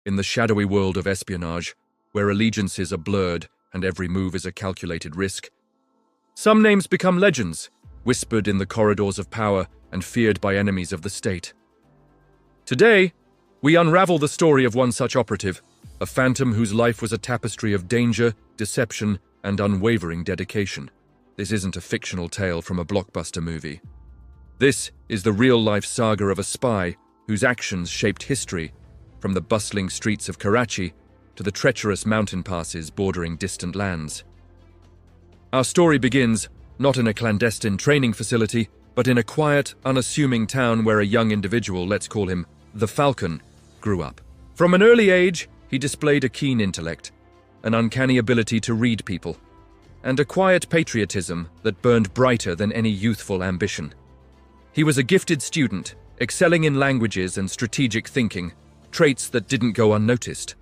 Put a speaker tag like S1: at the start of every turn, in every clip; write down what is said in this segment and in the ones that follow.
S1: In the shadowy world of espionage, where allegiances are blurred and every move is a calculated risk, some names become legends, whispered in the corridors of power and feared by enemies of the state. Today, we unravel the story of one such operative, a phantom whose life was a tapestry of danger, deception, and unwavering dedication. This isn't a fictional tale from a blockbuster movie. This is the real-life saga of a spy whose actions shaped history, from the bustling streets of Karachi to the treacherous mountain passes bordering distant lands. Our story begins not in a clandestine training facility, but in a quiet, unassuming town where a young individual, let's call him the Falcon, grew up. From an early age, he displayed a keen intellect, an uncanny ability to read people, and a quiet patriotism that burned brighter than any youthful ambition. He was a gifted student, excelling in languages and strategic thinking, traits that didn't go unnoticed.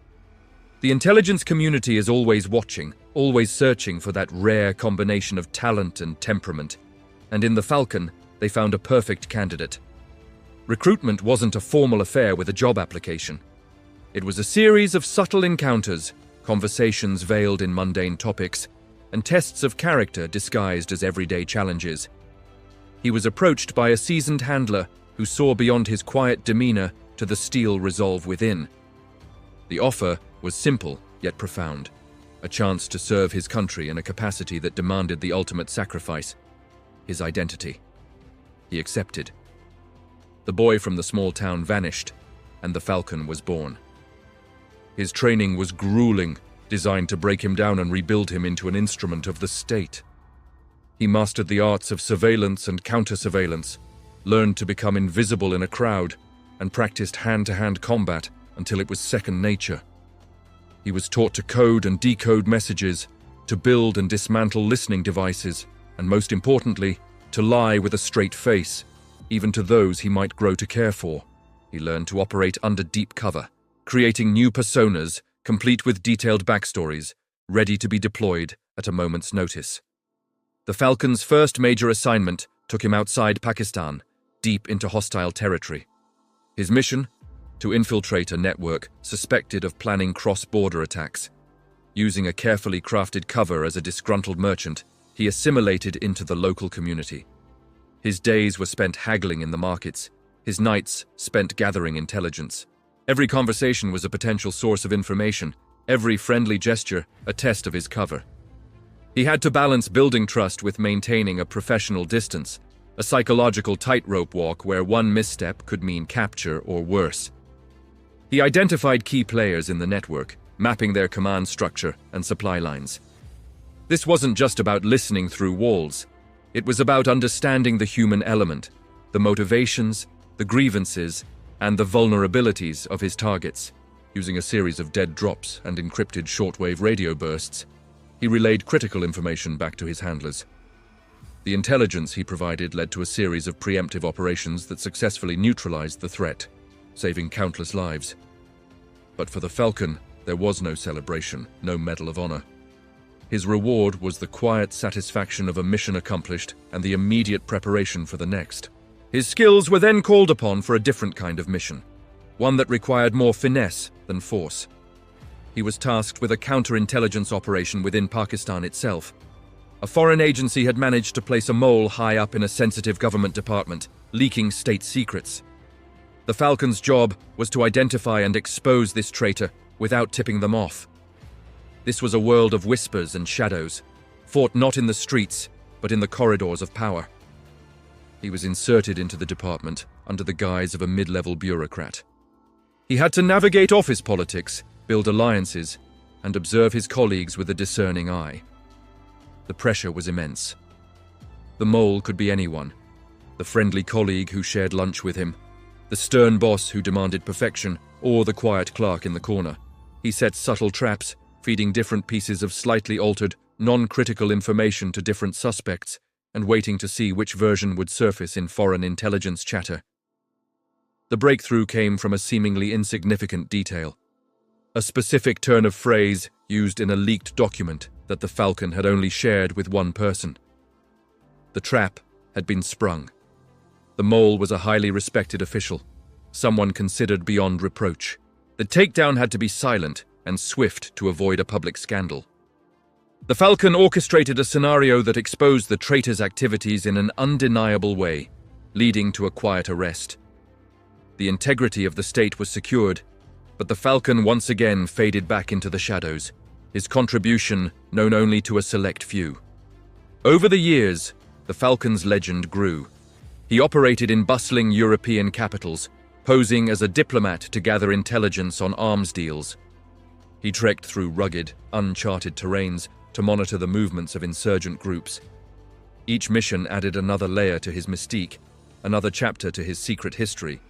S1: The intelligence community is always watching, always searching for that rare combination of talent and temperament, and in the Falcon, they found a perfect candidate. Recruitment wasn't a formal affair with a job application. It was a series of subtle encounters, conversations veiled in mundane topics, and tests of character disguised as everyday challenges. He was approached by a seasoned handler who saw beyond his quiet demeanor to the steel resolve within. The offer was simple yet profound, a chance to serve his country in a capacity that demanded the ultimate sacrifice, his identity. He accepted. The boy from the small town vanished, and the Falcon was born. His training was grueling, designed to break him down and rebuild him into an instrument of the state. He mastered the arts of surveillance and counter-surveillance, learned to become invisible in a crowd, and practiced hand-to-hand combat until it was second nature. He was taught to code and decode messages, to build and dismantle listening devices, and most importantly, to lie with a straight face, even to those he might grow to care for. He learned to operate under deep cover, creating new personas, complete with detailed backstories, ready to be deployed at a moment's notice. The Falcon's first major assignment took him outside Pakistan, deep into hostile territory. His mission? To infiltrate a network suspected of planning cross-border attacks. Using a carefully crafted cover as a disgruntled merchant, he assimilated into the local community. His days were spent haggling in the markets, his nights spent gathering intelligence. Every conversation was a potential source of information, every friendly gesture a test of his cover. He had to balance building trust with maintaining a professional distance, a psychological tightrope walk where one misstep could mean capture or worse. He identified key players in the network, mapping their command structure and supply lines. This wasn't just about listening through walls. It was about understanding the human element, the motivations, the grievances, and the vulnerabilities of his targets. Using a series of dead drops and encrypted shortwave radio bursts, he relayed critical information back to his handlers. The intelligence he provided led to a series of preemptive operations that successfully neutralized the threat, saving countless lives. But for the Falcon, there was no celebration, no Medal of Honor. His reward was the quiet satisfaction of a mission accomplished and the immediate preparation for the next. His skills were then called upon for a different kind of mission, one that required more finesse than force. He was tasked with a counterintelligence operation within Pakistan itself. A foreign agency had managed to place a mole high up in a sensitive government department, leaking state secrets. The Falcon's job was to identify and expose this traitor without tipping them off. This was a world of whispers and shadows, fought not in the streets, but in the corridors of power. He was inserted into the department under the guise of a mid-level bureaucrat. He had to navigate office politics, build alliances, and observe his colleagues with a discerning eye. The pressure was immense. The mole could be anyone: the friendly colleague who shared lunch with him, the stern boss who demanded perfection, or the quiet clerk in the corner. He set subtle traps, feeding different pieces of slightly altered, non-critical information to different suspects, and waiting to see which version would surface in foreign intelligence chatter. The breakthrough came from a seemingly insignificant detail: a specific turn of phrase used in a leaked document that the Falcon had only shared with one person. The trap had been sprung. The mole was a highly respected official, someone considered beyond reproach. The takedown had to be silent and swift to avoid a public scandal. The Falcon orchestrated a scenario that exposed the traitor's activities in an undeniable way, leading to a quiet arrest. The integrity of the state was secured, but the Falcon once again faded back into the shadows, his contribution known only to a select few. Over the years, the Falcon's legend grew. He operated in bustling European capitals, posing as a diplomat to gather intelligence on arms deals. He trekked through rugged, uncharted terrains to monitor the movements of insurgent groups. Each mission added another layer to his mystique, another chapter to his secret history.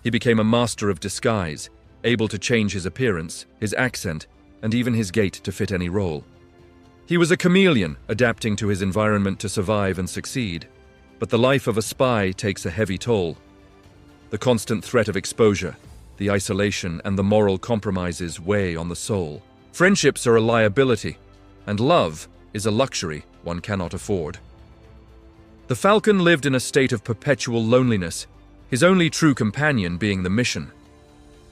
S1: He became a master of disguise, able to change his appearance, his accent, and even his gait to fit any role. He was a chameleon, adapting to his environment to survive and succeed. But the life of a spy takes a heavy toll. The constant threat of exposure, the isolation, and the moral compromises weigh on the soul. Friendships are a liability, and love is a luxury one cannot afford. The Falcon lived in a state of perpetual loneliness, his only true companion being the mission.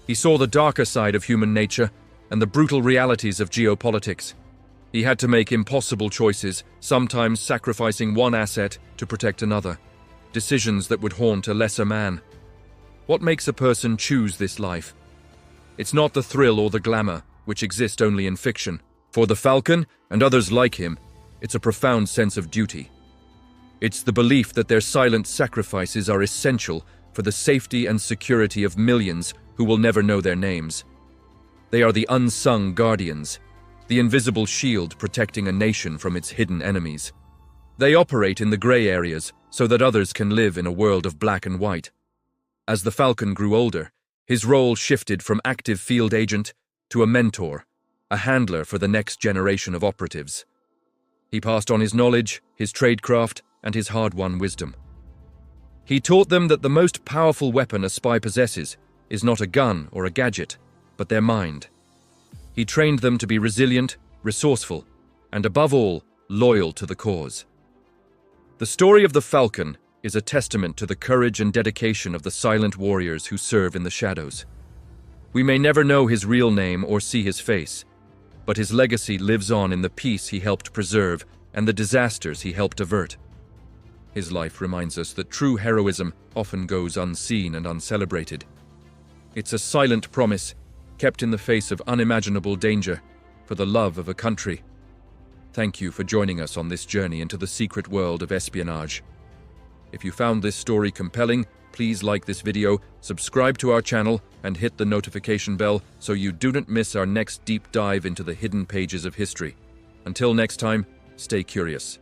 S1: He saw the darker side of human nature and the brutal realities of geopolitics. He had to make impossible choices, sometimes sacrificing one asset to protect another, decisions that would haunt a lesser man. What makes a person choose this life? It's not the thrill or the glamour, which exist only in fiction. For the Falcon, and others like him, it's a profound sense of duty. It's the belief that their silent sacrifices are essential for the safety and security of millions who will never know their names. They are the unsung guardians, the invisible shield protecting a nation from its hidden enemies. They operate in the gray areas so that others can live in a world of black and white. As the Falcon grew older, his role shifted from active field agent to a mentor, a handler for the next generation of operatives. He passed on his knowledge, his tradecraft, and his hard-won wisdom. He taught them that the most powerful weapon a spy possesses is not a gun or a gadget, but their mind. He trained them to be resilient, resourceful, and above all, loyal to the cause. The story of the Falcon is a testament to the courage and dedication of the silent warriors who serve in the shadows. We may never know his real name or see his face, but his legacy lives on in the peace he helped preserve and the disasters he helped avert. His life reminds us that true heroism often goes unseen and uncelebrated. It's a silent promise, kept in the face of unimaginable danger, for the love of a country. Thank you for joining us on this journey into the secret world of espionage. If you found this story compelling, please like this video, subscribe to our channel, and hit the notification bell so you don't miss our next deep dive into the hidden pages of history. Until next time, stay curious.